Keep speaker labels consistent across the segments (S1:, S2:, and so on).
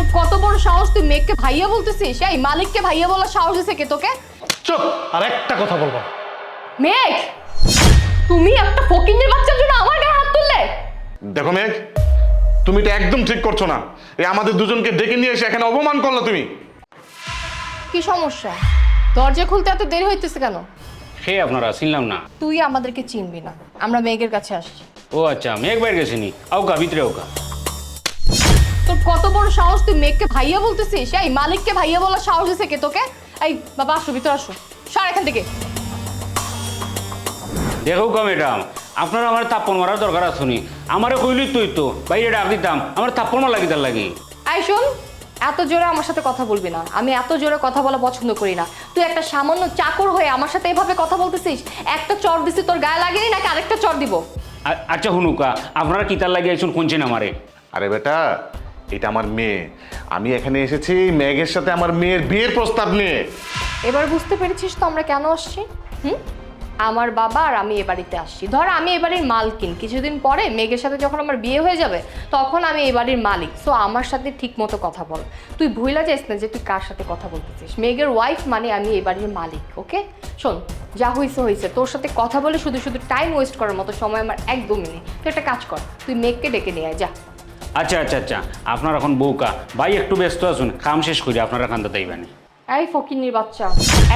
S1: তোর কত বড় সাহস, তুই মেঘকে ভাইয়া বলতেছিস? এই মালিককে ভাইয়া বলার সাহস দিছে কে তোকে?
S2: চুপ, আর একটা কথা বলবো।
S1: মেঘ, তুমি একটা ফকিন্নির বাচ্চার জন্য আমার গায়ে হাত তুললে?
S3: দেখো মেঘ, তুমি এটা একদম ঠিক করছো না। এই আমাদের দুজনকে ডেকে নিয়ে এসে এখানে অপমান করলো তুমি।
S1: কি সমস্যা? দরজা খুলতে এত দেরি হইতেছে কেন?
S4: হে আপনারা চিনলাম না।
S1: তুই আমাদেরকে চিনবি না, আমরা মেঘের কাছে আসছি।
S4: ও আচ্ছা, মেঘ বাইরে গেছিনি। আউকা ভিতরে আউকা।
S1: তোর কত বড় সাহস, তুই মেঘকে ভাইয়া বলতেছিস? এই মালিককে ভাইয়া বলার সাহস দিছে কে তোকে? এই বাবা আসো, ভিতরে আসো, সর এখান থেকে।
S4: দেখো কা ম্যাডাম, আপনারা আমার থাপ্পড় মারার দরকার আসুনি। আমারে কইলি তুই তো বাইরে ডাক দিতাম, আমার থাপ্পড় মার লাগি তার লাগি।
S1: এই শোন, এত জোরে আমার সাথে কথা বলবি না। আমি এত জোরে কথা বলা পছন্দ করি না। তুই একটা সামান্য চাকর হয়ে আমার সাথে এভাবে কথা বলতেছিস? একটা চর দিছি তোর গায়ে লাগেনি নাকি আরেকটা চর দিব?
S4: আচ্ছা হুনুকা, আপনারা কি তার লাগি একজন কোনছেন আমারে?
S3: আরে বেটা, এটা আমার মেয়ে। আমি এখানে এসেছি মেঘের সাথে আমার মেয়ের বিয়ের প্রস্তাব নিয়ে।
S1: এবার বুঝতে পেরেছিস তো আমরা কেন আসছি? আমার বাবা আর আমি এ বাড়িতে আসছি। ধর আমি এ বাড়ির মালকিন, কিছুদিন পরে মেঘের সাথে যখন আমার বিয়ে হয়ে যাবে তখন আমি এ বাড়ির মালিক। সো আমার সাথে ঠিক মতো কথা বল। তুই ভুলে যাস না যে তুই কার সাথে কথা বলতেছিস। মেঘের ওয়াইফ মানে আমি এ বাড়ির মালিক, ওকে? শোন, যা হয়েছে হয়েছে। তোর সাথে কথা বলে শুধু শুধু টাইম ওয়েস্ট করার মতো সময় আমার একদমই নেই। তুই একটা কাজ কর, তুই মেঘকে ডেকে নিয়ে আয়, যা।
S4: আচ্ছা আচ্ছা আচ্ছা, আপনার এখন বউকা ভাই একটু ব্যস্ত আছেন, কাম শেষ করি আপনারা খান্দা তাইবানি।
S1: এই ফকিন্নির বাচ্চা,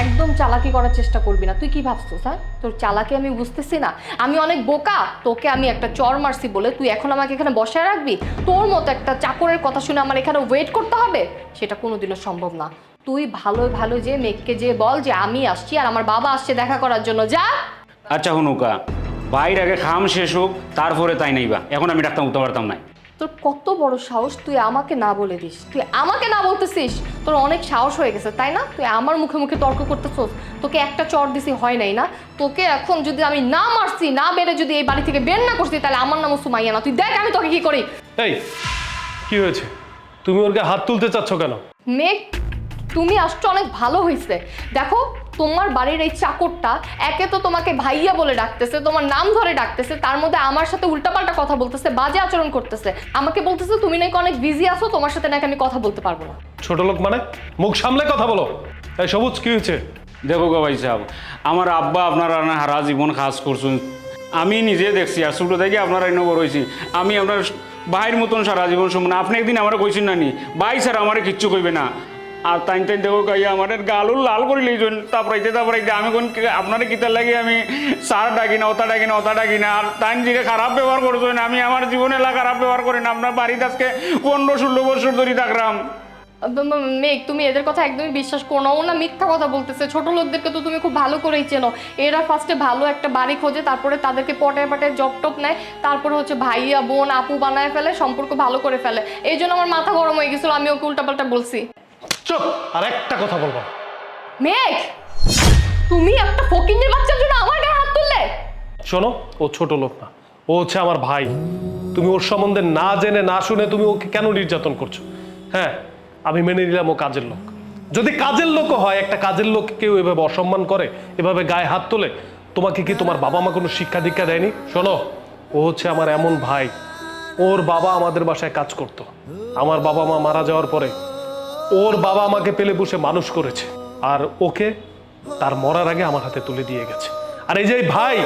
S1: একদম চালাকি করার চেষ্টা করবি না। তুই কি ভাবছিস? হ্যাঁ, তোর চালাকি আমি বুঝতেছি না? আমি অনেক বোকা? তোকে আমি একটা চর মারছি বলে তুই এখন আমাকে এখানে বসায় রাখবি? তোর মতো একটা চাকরের কথা শুনে আমার এখানে ওয়েট করতে হবে? সেটা কোনোদিনও সম্ভব না। তুই ভালো ভালো যে মেঘকে যে বল যে আমি আসছি আর আমার বাবা আসছে দেখা করার জন্য, যা।
S4: আচ্ছা হুনুকা, বাইরে আগে খাম শেষ হোক, তারপরে তাই নাইবা। এখন আমি ডাক্তার উঠতে পারতাম না।
S1: তোর কত বড় সাহস, তুই আমাকে না বলে দিস? তুই আমাকে না বলতেছিস? তোর অনেক সাহস হয়ে গেছে তাই না? তুই আমার মুখে মুখে তর্ক করতেছিস। তোকে একটা চর দিছি হয় নাই না? তোকে এখন যদি আমি না মারছি, না বেড়ে যদি এই বাড়ি থেকে বের না করছি, তাহলে আমার নামও সুমাইয়া না। তুই দেখ আমি তোকে কি করি।
S2: এই, কি হয়েছে? তুমি ওর গায়ে হাত তুলতে চাচ্ছ কেন?
S1: মেঘ, তুমি আসছো অনেক ভালো হয়েছে। দেখো, তোমার বাড়ির এই চাকরটা একে তো তোমাকে ভাইয়া বলে ডাকতেছে, তোমার নাম ধরে ডাকতেছে, তার মধ্যে আমার সাথে উল্টাপাল্টা কথা বলতেছে, বাজে আচরণ করতেছে। আমাকে বলতেছে তুমি নাকি অনেক বিজি আছো, তোমার সাথে নাকি আমি কথা বলতে পারবো না।
S2: ছোট লোক মানে? মুখ সামলে কথা বলো। এই সবুজ, কি হয়েছে?
S4: দেখো গো ভাই সাহেব, আমার আব্বা আপনারা না হারা জীবন কাজ করছেন, আমি নিজে দেখছি। আর ছোটো থেকে আপনারা এনে বড় হয়েছি। আমি আপনার ভাইয়ের মতন সারা জীবন সম্মান। আপনি একদিন আমার কইছেন না নি ভাই স্যার আমারে কিচ্ছু কইবে না। আর তাই তাই দেখো গাইয়া আমার গালও লাল করে লইছেন। তারপরে আমি কোন আপনারা কিতার লাগে আমি সার ডাকি না, ওটা ডাকি না, ওটা ডাকি না। আর তাই যে খারাপ ব্যবহার করছেন, আমি আমার জীবনে এলা খারাপ ব্যবহার করি না। আপনার বাড়িতে আজকে 15-16 বছর ধরে থাকলাম।
S1: মেঘ, তুমি এদের কথা একদমই বিশ্বাস করো না। ও না মিথ্যা কথা বলতেছে। ছোট লোকদেরকে তো তুমি খুব ভালো করেই চেনো। এরা ফার্স্টে ভালো একটা বাড়ি খোঁজে, তারপরে তাদেরকে পটায় পাটায় জব টপ নেয়, তারপরে হচ্ছে ভাইয়া বোন আপু বানায় ফেলে, সম্পর্ক ভালো করে ফেলে। এই জন্য আমার মাথা গরম হয়ে গেছিল, আমি ওকে উল্টাপাল্টা বলছি।
S2: চুপ, আর একটা কথা বলবো।
S1: মেঘ, তুমি একটা ফকিন্নির বাচ্চার জন্য আমার গায়ে হাত তুললে?
S2: শোনো, ও ছোট লোক না, ও হচ্ছে আমার ভাই। তুমি ওর সম্বন্ধে না জেনে না শুনে তুমি ওকে কেন নির্যাতন করছো? হ্যাঁ, আমি মেনে নিলাম ও কাজের লোক। যদি কাজের লোকও হয়, একটা কাজের লোক কেউ এভাবে অসম্মান করে, এভাবে গায়ে হাত তোলে, তোমাকে কি তোমার বাবা মা কোনো শিক্ষা দীক্ষা দেয়নি? শোনো, ও হচ্ছে আমার এমন ভাই, ওর বাবা আমাদের বাসায় কাজ করতো। আমার বাবা মা মারা যাওয়ার পরে ওর বাবা আমাকে পেলে বসে মানুষ করেছে, আর ওকে তার মরার আগে আমার হাতে তুলে দিয়ে গেছে। আর এই যে ভাই,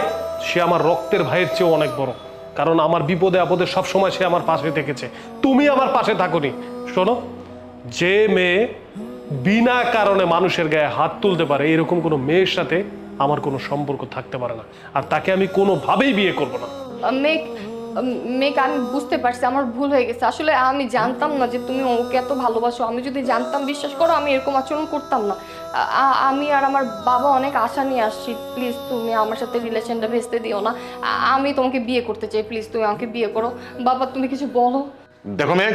S2: সে আমার রক্তের ভাইয়ের চেয়েও অনেক বড়, কারণ আমার বিপদে আপদে সবসময় সে আমার পাশে থেকেছে। তুমি আমার পাশে থাকোনি। শোনো, যে মেয়ে বিনা কারণে মানুষের গায়ে হাত তুলতে পারে, এরকম কোনো মেয়ের সাথে আমার কোনো সম্পর্ক থাকতে পারে না, আর তাকে আমি কোনোভাবেই বিয়ে করবো না।
S1: মেঘ, মেঘ, আমি বুঝতে পারছি আমার ভুল হয়ে গেছে। আসলে আমি জানতাম না যে তুমি ওকে এত ভালোবাসো। আমি যদি জানতাম, বিশ্বাস করো, আমি এরকম আচরণ করতাম না। আমি আর আমার বাবা অনেক আশা নিয়ে আসছি। প্লিজ তুমি আমার সাথে রিলেশনটা ভেস্তে দিও না। আমি তোমাকে বিয়ে করতে চাই, প্লিজ তুমি আমাকে বিয়ে করো। বাবা তুমি কিছু বলো।
S3: দেখো মেঘ,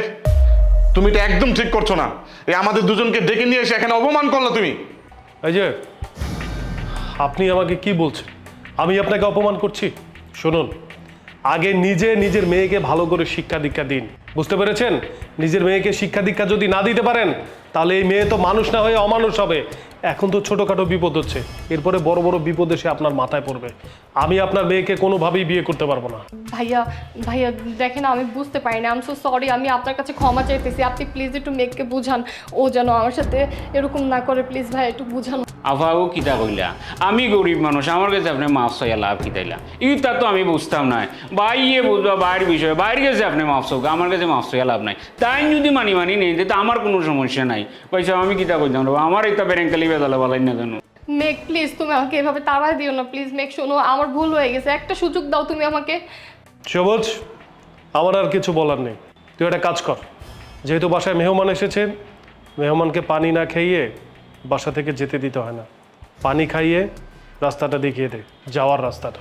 S3: তুমি এটা একদম ঠিক করছো না। এই আমাদের দুজনকে ডেকে নিয়ে এসে এখানে অপমান করলো তুমি।
S2: এই যে, আপনি আমাকে কি বলছেন? আমি আপনাকে অপমান করছি? শুনুন, আগে নিজে নিজের মেয়েকে ভালো করে শিক্ষা দীক্ষা দিন, বুঝতে পেরেছেন? নিজের মেয়েকে শিক্ষা দীক্ষা যদি না দিতে পারেন, তাহলে এই মেয়ে তো মানুষ না হয়ে অমানুষ হবে। এখন তো ছোটোখাটো বিপদ হচ্ছে, এরপরে বড় বড় বিপদ এসে আপনার মাথায় পড়বে। আমি আপনার মেয়েকে কোনোভাবেই বিয়ে করতে পারবো না।
S1: ভাইয়া ভাইয়া দেখেন আমি বুঝতে পারি না, আই এম সো সরি, আমি আপনার কাছে ক্ষমা চাইতেছি। আপনি প্লিজ একটু মেঘকে বুঝান, ও যেন আমার সাথে এরকম না করে, প্লিজ ভাই একটু বুঝান।
S4: আফাও কিতা কইলা, আমি গরিব মানুষ, আমার কাছে আপনি মাফ চাইয়া লাভ কিতাইলা, ইটা তো আমি বুঝতাম না। বাইয়ে বুঝবা বাইরের বিষয়, বাইরের কাছে আপনি মাফ চাওক, আমার কাছে মাফ চাইয়া লাভ নাই। তাই যদি মানি নেই তো আমার কোনো সমস্যা নাই। পয়সা আমি কিতা কইতাম, আমার এটা বেরেঙ্কালি বেদালে বলাই না জানো।
S1: মেঘ প্লিজ তুমি আমাকে এভাবে তাড়া দিও না, প্লিজ মেঘ শোনো, আমার ভুল হয়ে গেছে, একটা সুযোগ দাও তুমি আমাকে।
S2: সবুজ, আমার আর কিছু বলার নেই। তুই একটা কাজ কর, যেহেতু বাসায় মেহমান এসেছেন, মেহমানকে পানি না খাইয়ে বাসা থেকে যেতে দিতে হয় না। পানি খাইয়ে রাস্তাটা দেখিয়ে দে, যাওয়ার রাস্তাটা।